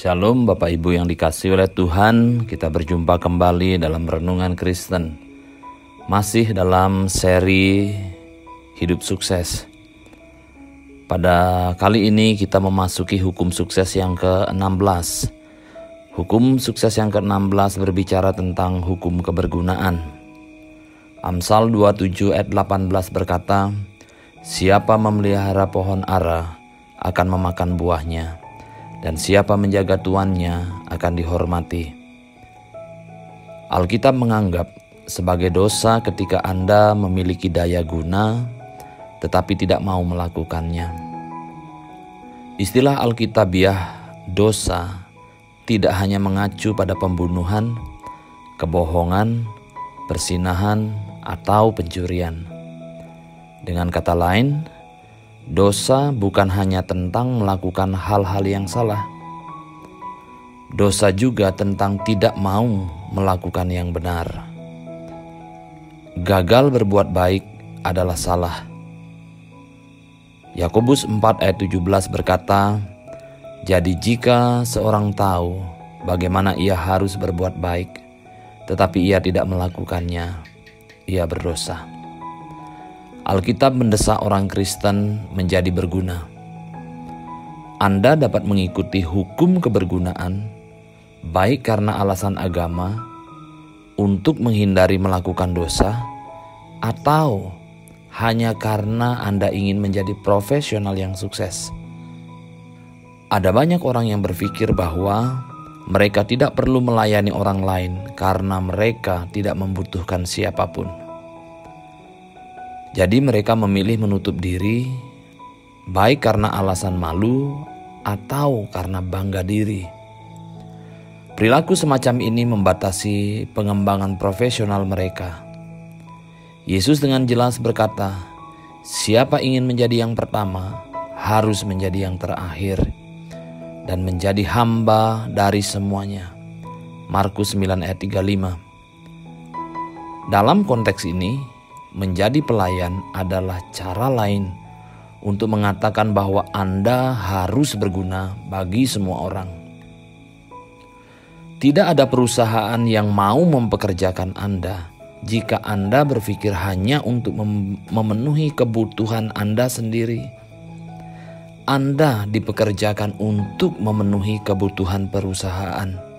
Shalom Bapak Ibu yang dikasihi oleh Tuhan, kita berjumpa kembali dalam Renungan Kristen. Masih dalam seri Hidup Sukses. Pada kali ini kita memasuki hukum sukses yang ke-16. Hukum sukses yang ke-16 berbicara tentang hukum kebergunaan. Amsal 27 ayat 18 berkata, "Siapa memelihara pohon ara akan memakan buahnya, dan siapa menjaga tuannya akan dihormati." Alkitab menganggap sebagai dosa ketika Anda memiliki daya guna tetapi tidak mau melakukannya. Istilah Alkitabiah dosa tidak hanya mengacu pada pembunuhan, kebohongan, perzinahan, atau pencurian. Dengan kata lain, dosa bukan hanya tentang melakukan hal-hal yang salah. Dosa juga tentang tidak mau melakukan yang benar. Gagal berbuat baik adalah salah. Yakobus 4 ayat 17 berkata, "Jadi jika seorang tahu bagaimana ia harus berbuat baik, tetapi ia tidak melakukannya, ia berdosa." Alkitab mendesak orang Kristen menjadi berguna. Anda dapat mengikuti hukum kebergunaan, baik karena alasan agama, untuk menghindari melakukan dosa, atau hanya karena Anda ingin menjadi profesional yang sukses. Ada banyak orang yang berpikir bahwa mereka tidak perlu melayani orang lain karena mereka tidak membutuhkan siapapun. Jadi mereka memilih menutup diri, baik karena alasan malu atau karena bangga diri. Perilaku semacam ini membatasi pengembangan profesional mereka. Yesus dengan jelas berkata, "Siapa ingin menjadi yang pertama, harus menjadi yang terakhir, dan menjadi hamba dari semuanya." Markus 9 ayat 35. Dalam konteks ini, menjadi pelayan adalah cara lain untuk mengatakan bahwa Anda harus berguna bagi semua orang. Tidak ada perusahaan yang mau mempekerjakan Anda jika Anda berpikir hanya untuk memenuhi kebutuhan Anda sendiri. Anda dipekerjakan untuk memenuhi kebutuhan perusahaan.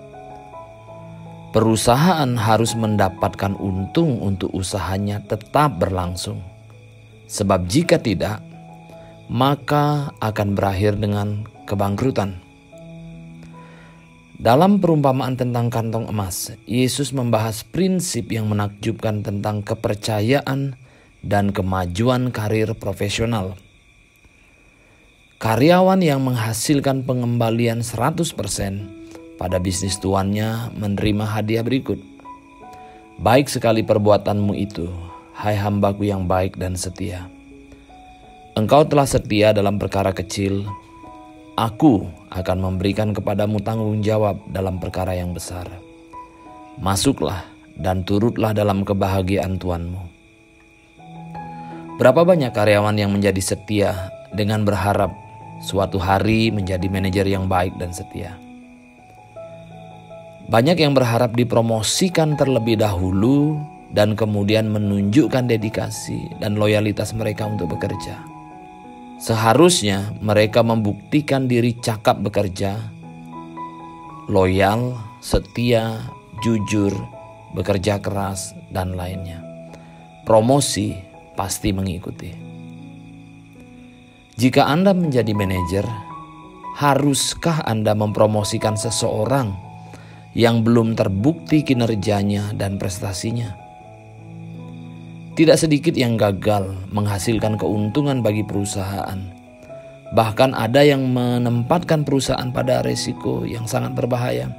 Perusahaan harus mendapatkan untung untuk usahanya tetap berlangsung. Sebab jika tidak, maka akan berakhir dengan kebangkrutan. Dalam perumpamaan tentang kantong emas, Yesus membahas prinsip yang menakjubkan tentang kepercayaan dan kemajuan karir profesional. Karyawan yang menghasilkan pengembalian 100% pada bisnis tuannya menerima hadiah berikut. "Baik sekali perbuatanmu itu, hai hambaku yang baik dan setia. Engkau telah setia dalam perkara kecil, aku akan memberikan kepadamu tanggung jawab dalam perkara yang besar. Masuklah dan turutlah dalam kebahagiaan tuanmu." Berapa banyak karyawan yang menjadi setia dengan berharap suatu hari menjadi manajer yang baik dan setia. Banyak yang berharap dipromosikan terlebih dahulu dan kemudian menunjukkan dedikasi dan loyalitas mereka untuk bekerja. Seharusnya mereka membuktikan diri cakap bekerja, loyal, setia, jujur, bekerja keras, dan lainnya. Promosi pasti mengikuti. Jika Anda menjadi manajer, haruskah Anda mempromosikan seseorang yang belum terbukti kinerjanya dan prestasinya? Tidak sedikit yang gagal menghasilkan keuntungan bagi perusahaan. Bahkan ada yang menempatkan perusahaan pada resiko yang sangat berbahaya.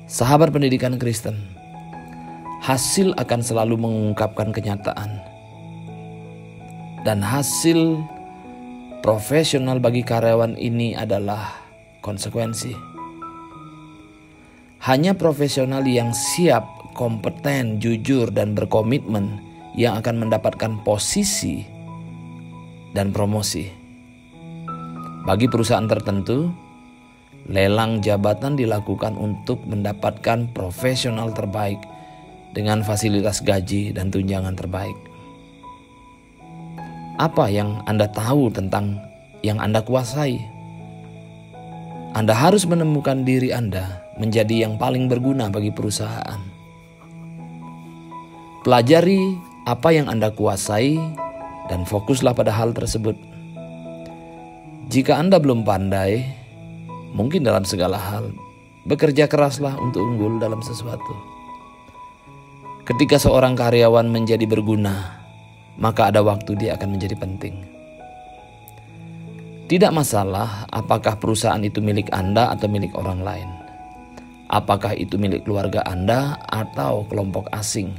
Sahabat pendidikan Kristen, hasil akan selalu mengungkapkan kenyataan. Dan hasil profesional bagi karyawan ini adalah konsekuensi. Hanya profesional yang siap, kompeten, jujur, dan berkomitmen yang akan mendapatkan posisi dan promosi. Bagi perusahaan tertentu, lelang jabatan dilakukan untuk mendapatkan profesional terbaik dengan fasilitas gaji dan tunjangan terbaik. Apa yang Anda tahu tentang yang Anda kuasai? Anda harus menemukan diri Anda menjadi yang paling berguna bagi perusahaan. Pelajari apa yang Anda kuasai dan fokuslah pada hal tersebut. Jika Anda belum pandai, mungkin dalam segala hal, bekerja keraslah untuk unggul dalam sesuatu. Ketika seorang karyawan menjadi berguna, maka ada waktu dia akan menjadi penting. Tidak masalah apakah perusahaan itu milik Anda atau milik orang lain. Apakah itu milik keluarga Anda atau kelompok asing.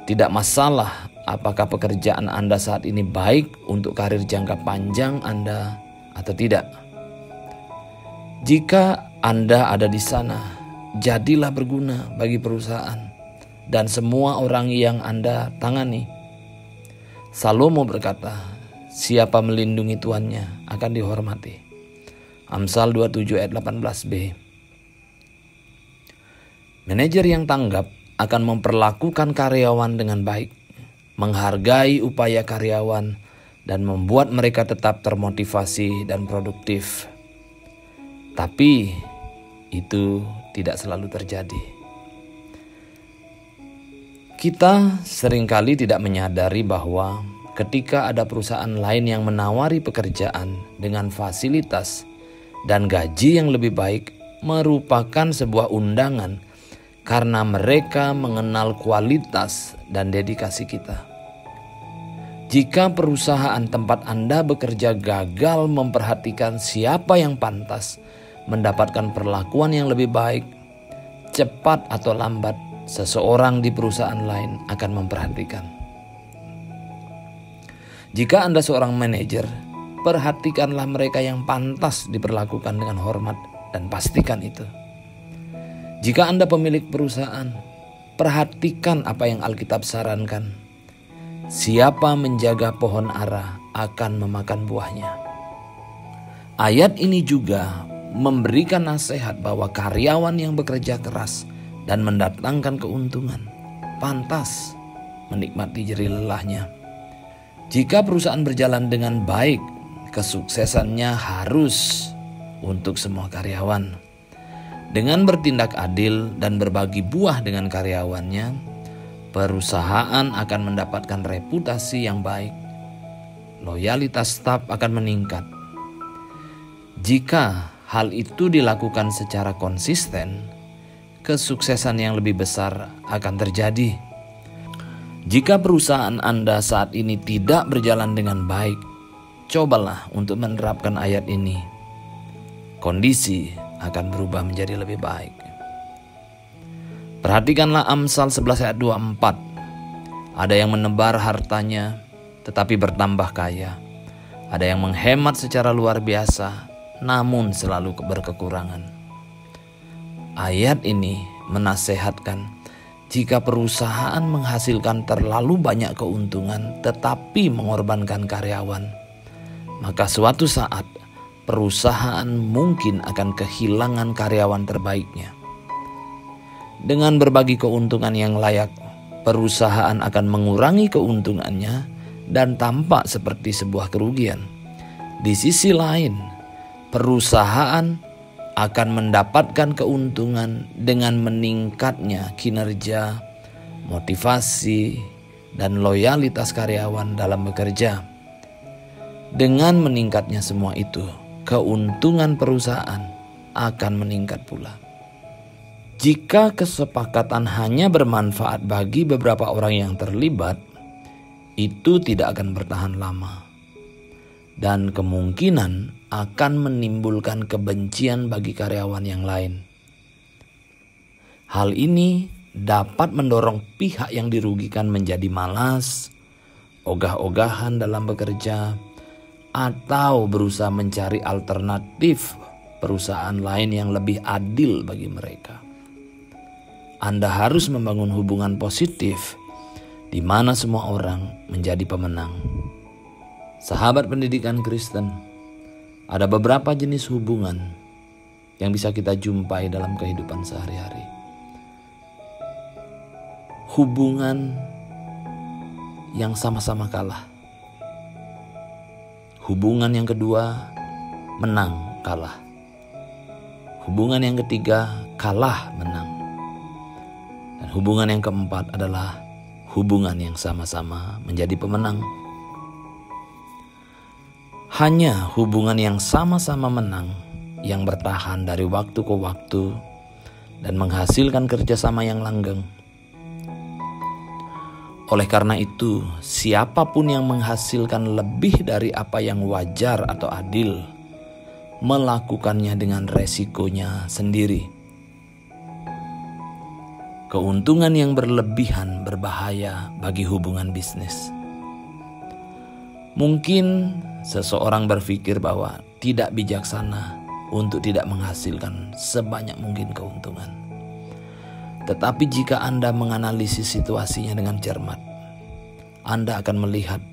Tidak masalah apakah pekerjaan Anda saat ini baik untuk karir jangka panjang Anda atau tidak. Jika Anda ada di sana, jadilah berguna bagi perusahaan dan semua orang yang Anda tangani. Salomo berkata, siapa melindungi tuannya akan dihormati. Amsal 27 ayat 18b. Manajer yang tanggap akan memperlakukan karyawan dengan baik, menghargai upaya karyawan, dan membuat mereka tetap termotivasi dan produktif. Tapi itu tidak selalu terjadi. Kita seringkali tidak menyadari bahwa ketika ada perusahaan lain yang menawari pekerjaan dengan fasilitas dan gaji yang lebih baik merupakan sebuah undangan karena mereka mengenal kualitas dan dedikasi kita. Jika perusahaan tempat Anda bekerja gagal memperhatikan siapa yang pantas mendapatkan perlakuan yang lebih baik, cepat atau lambat seseorang di perusahaan lain akan memperhatikan. Jika Anda seorang manajer, perhatikanlah mereka yang pantas diperlakukan dengan hormat dan pastikan itu. Jika Anda pemilik perusahaan, perhatikan apa yang Alkitab sarankan. Siapa menjaga pohon ara akan memakan buahnya. Ayat ini juga memberikan nasihat bahwa karyawan yang bekerja keras dan mendatangkan keuntungan pantas menikmati jerih lelahnya. Jika perusahaan berjalan dengan baik, kesuksesannya harus untuk semua karyawan. Dengan bertindak adil dan berbagi buah dengan karyawannya, perusahaan akan mendapatkan reputasi yang baik. Loyalitas staf akan meningkat. Jika hal itu dilakukan secara konsisten, kesuksesan yang lebih besar akan terjadi. Jika perusahaan Anda saat ini tidak berjalan dengan baik, cobalah untuk menerapkan ayat ini. Kondisi akan berubah menjadi lebih baik. Perhatikanlah Amsal 11 ayat 24. Ada yang menebar hartanya tetapi bertambah kaya. Ada yang menghemat secara luar biasa namun selalu berkekurangan. Ayat ini menasehatkan jika perusahaan menghasilkan terlalu banyak keuntungan tetapi mengorbankan karyawan, maka suatu saat perusahaan mungkin akan kehilangan karyawan terbaiknya. Dengan berbagi keuntungan yang layak, perusahaan akan mengurangi keuntungannya dan tampak seperti sebuah kerugian. Di sisi lain, perusahaan akan mendapatkan keuntungan dengan meningkatnya kinerja, motivasi, dan loyalitas karyawan dalam bekerja. Dengan meningkatnya semua itu, keuntungan perusahaan akan meningkat pula. Jika kesepakatan hanya bermanfaat bagi beberapa orang yang terlibat, itu tidak akan bertahan lama dan kemungkinan akan menimbulkan kebencian bagi karyawan yang lain. Hal ini dapat mendorong pihak yang dirugikan menjadi malas, ogah-ogahan dalam bekerja, atau berusaha mencari alternatif perusahaan lain yang lebih adil bagi mereka. Anda harus membangun hubungan positif di mana semua orang menjadi pemenang. Sahabat pendidikan Kristen, ada beberapa jenis hubungan yang bisa kita jumpai dalam kehidupan sehari-hari. Hubungan yang sama-sama kalah. Hubungan yang kedua, menang kalah. Hubungan yang ketiga, kalah menang. Dan hubungan yang keempat adalah hubungan yang sama-sama menjadi pemenang. Hanya hubungan yang sama-sama menang, yang bertahan dari waktu ke waktu dan menghasilkan kerjasama yang langgeng. Oleh karena itu, siapapun yang menghasilkan lebih dari apa yang wajar atau adil, melakukannya dengan resikonya sendiri. Keuntungan yang berlebihan berbahaya bagi hubungan bisnis. Mungkin seseorang berpikir bahwa tidak bijaksana untuk tidak menghasilkan sebanyak mungkin keuntungan. Tetapi jika Anda menganalisis situasinya dengan cermat, Anda akan melihat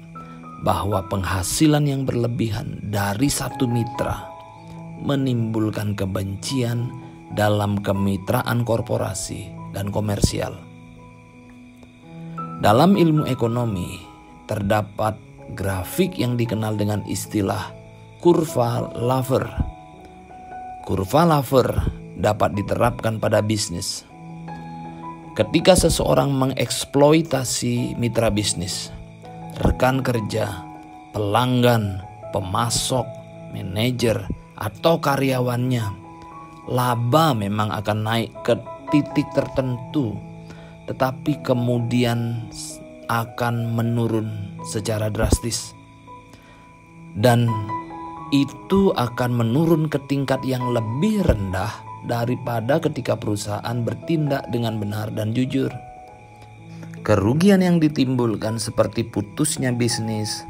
bahwa penghasilan yang berlebihan dari satu mitra menimbulkan kebencian dalam kemitraan korporasi dan komersial. Dalam ilmu ekonomi terdapat grafik yang dikenal dengan istilah kurva Laffer. Kurva Laffer dapat diterapkan pada bisnis. Ketika seseorang mengeksploitasi mitra bisnis, rekan kerja, pelanggan, pemasok, manajer, atau karyawannya, laba memang akan naik ke titik tertentu, tetapi kemudian akan menurun secara drastis. Dan itu akan menurun ke tingkat yang lebih rendah daripada ketika perusahaan bertindak dengan benar dan jujur. Kerugian yang ditimbulkan seperti putusnya bisnis,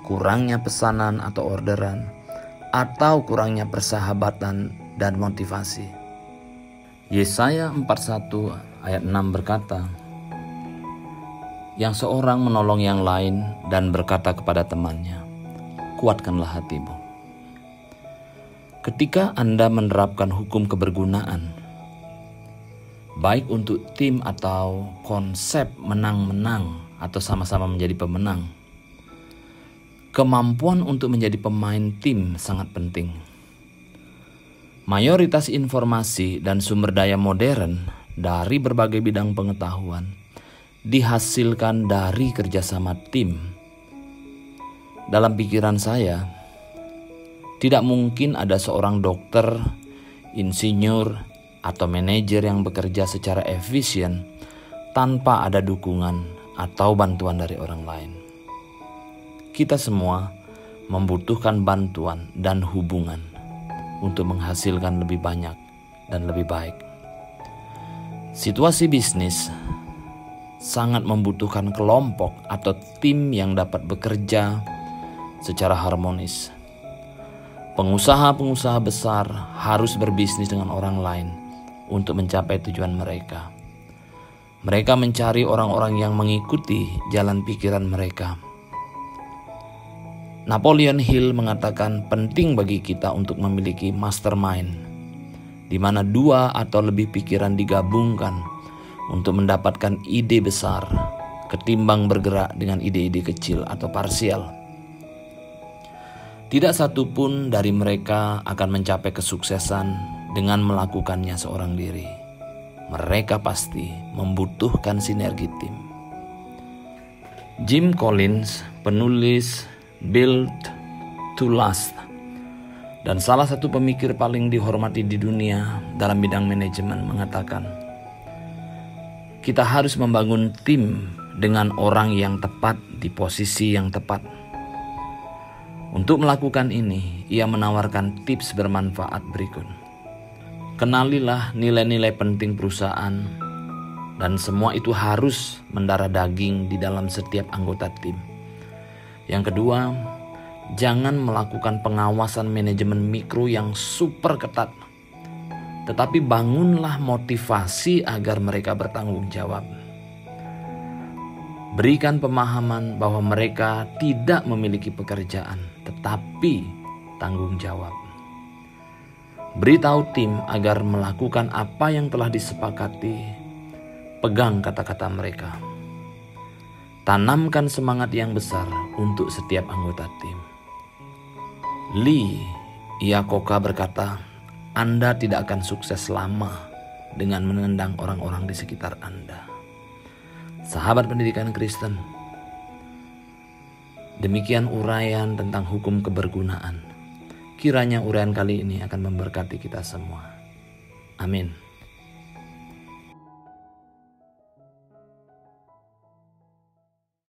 kurangnya pesanan atau orderan, atau kurangnya persahabatan dan motivasi. Yesaya 41 ayat 6 berkata, yang seorang menolong yang lain dan berkata kepada temannya, kuatkanlah hatimu. Ketika Anda menerapkan hukum kebergunaan, baik untuk tim atau konsep menang-menang atau sama-sama menjadi pemenang, kemampuan untuk menjadi pemain tim sangat penting. Mayoritas informasi dan sumber daya modern dari berbagai bidang pengetahuan dihasilkan dari kerjasama tim. Dalam pikiran saya, tidak mungkin ada seorang dokter, insinyur, atau manajer yang bekerja secara efisien tanpa ada dukungan atau bantuan dari orang lain. Kita semua membutuhkan bantuan dan hubungan untuk menghasilkan lebih banyak dan lebih baik. Situasi bisnis sangat membutuhkan kelompok atau tim yang dapat bekerja secara harmonis. Pengusaha-pengusaha besar harus berbisnis dengan orang lain untuk mencapai tujuan mereka. Mereka mencari orang-orang yang mengikuti jalan pikiran mereka. Napoleon Hill mengatakan penting bagi kita untuk memiliki mastermind, di mana dua atau lebih pikiran digabungkan untuk mendapatkan ide besar, ketimbang bergerak dengan ide-ide kecil atau parsial. Tidak satu pun dari mereka akan mencapai kesuksesan dengan melakukannya seorang diri. Mereka pasti membutuhkan sinergi tim. Jim Collins, penulis Built to Last, dan salah satu pemikir paling dihormati di dunia dalam bidang manajemen mengatakan, kita harus membangun tim dengan orang yang tepat di posisi yang tepat. Untuk melakukan ini, ia menawarkan tips bermanfaat berikut. Kenalilah nilai-nilai penting perusahaan, dan semua itu harus mendarah daging di dalam setiap anggota tim. Yang kedua, jangan melakukan pengawasan manajemen mikro yang super ketat, tetapi bangunlah motivasi agar mereka bertanggung jawab. Berikan pemahaman bahwa mereka tidak memiliki pekerjaan, tetapi tanggung jawab. Beritahu tim agar melakukan apa yang telah disepakati. Pegang kata-kata mereka. Tanamkan semangat yang besar untuk setiap anggota tim. Lee Iacocca berkata, Anda tidak akan sukses lama dengan menendang orang-orang di sekitar Anda. Sahabat pendidikan Kristen, demikian uraian tentang hukum kebergunaan. Kiranya uraian kali ini akan memberkati kita semua. Amin.